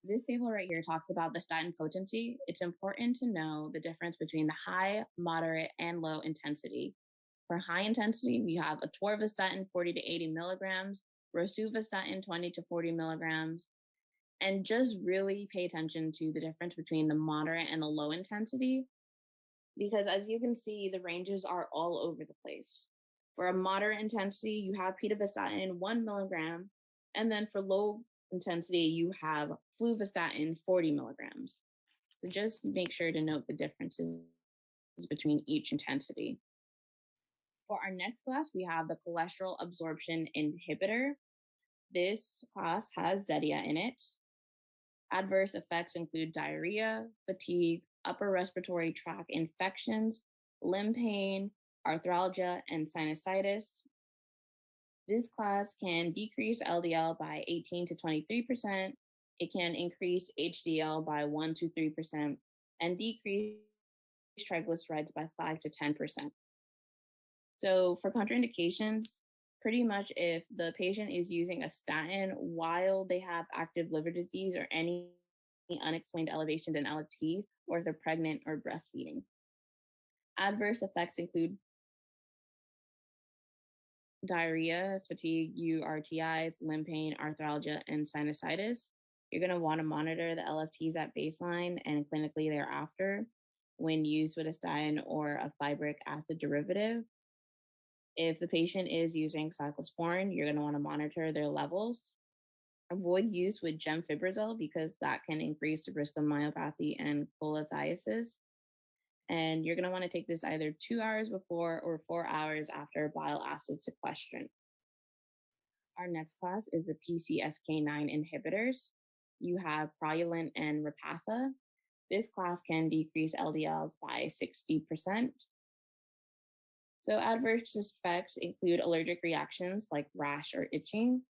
This table right here talks about the statin potency. It's important to know the difference between the high, moderate, and low intensity. For high intensity, we have atorvastatin 40 to 80 milligrams, rosuvastatin 20 to 40 milligrams, and just really pay attention to the difference between the moderate and the low intensity, because as you can see, the ranges are all over the place. For a moderate intensity, you have pitavastatin 1 milligram, and then for low intensity, you have fluvastatin 40 milligrams. So just make sure to note the differences between each intensity. For our next class, we have the cholesterol absorption inhibitor. This class has Zetia in it. Adverse effects include diarrhea, fatigue, upper respiratory tract infections, limb pain, arthralgia, and sinusitis. This class can decrease LDL by 18 to 23%. It can increase HDL by 1 to 3% and decrease triglycerides by 5 to 10%. So for contraindications, pretty much if the patient is using a statin while they have active liver disease or any unexplained elevations in LFTs, or if they're pregnant or breastfeeding. Adverse effects include diarrhea, fatigue, URTIs, limb pain, arthralgia, and sinusitis. You're going to want to monitor the LFTs at baseline and clinically thereafter when used with a statin or a fibric acid derivative. If the patient is using cyclosporin, you're going to want to monitor their levels. Avoid use with gemfibrozil because that can increase the risk of myopathy and cholelithiasis. And you're going to want to take this either 2 hours before or 4 hours after bile acid sequestration. Our next class is the PCSK9 inhibitors. You have Praluent and Repatha. This class can decrease LDLs by 60%. So adverse effects include allergic reactions like rash or itching,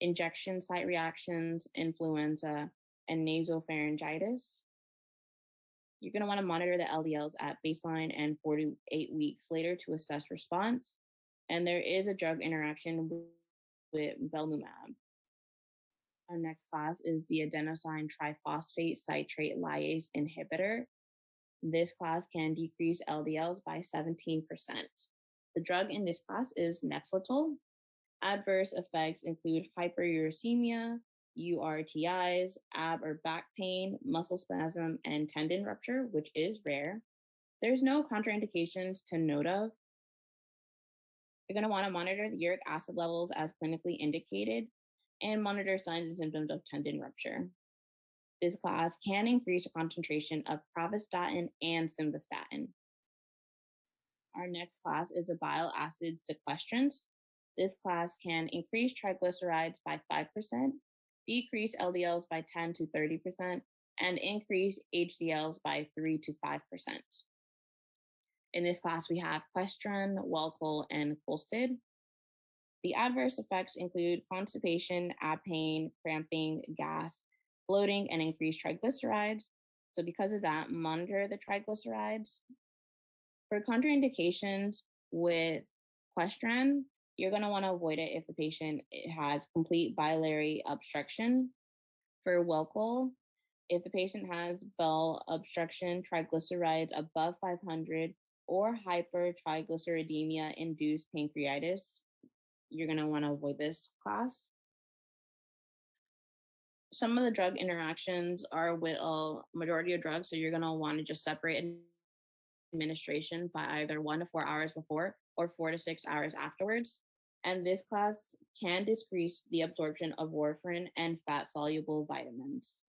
injection site reactions, influenza, and nasopharyngitis. You're going to want to monitor the LDLs at baseline and 48 weeks later to assess response. And there is a drug interaction with belimumab. Our next class is the adenosine triphosphate citrate lyase inhibitor. This class can decrease LDLs by 17%. The drug in this class is Nexletol. Adverse effects include hyperuricemia, URTIs, ab or back pain, muscle spasm, and tendon rupture, which is rare. There's no contraindications to note of. You're going to want to monitor the uric acid levels as clinically indicated and monitor signs and symptoms of tendon rupture. This class can increase the concentration of pravastatin and simvastatin. Our next class is a bile acid sequestrants. This class can increase triglycerides by 5%, decrease LDLs by 10 to 30%, and increase HDLs by 3 to 5%. In this class, we have Questran, Welchol, and Colstead. The adverse effects include constipation, ab pain, cramping, gas, bloating, and increased triglycerides. So because of that, monitor the triglycerides. For contraindications with Questran, you're going to want to avoid it if the patient has complete biliary obstruction. For Welchol, if the patient has bowel obstruction, triglycerides above 500, or hypertriglyceridemia-induced pancreatitis, you're going to want to avoid this class. Some of the drug interactions are with a majority of drugs, so you're going to want to just separate administration by either 1 to 4 hours before or 4 to 6 hours afterwards. And this class can decrease the absorption of warfarin and fat-soluble vitamins.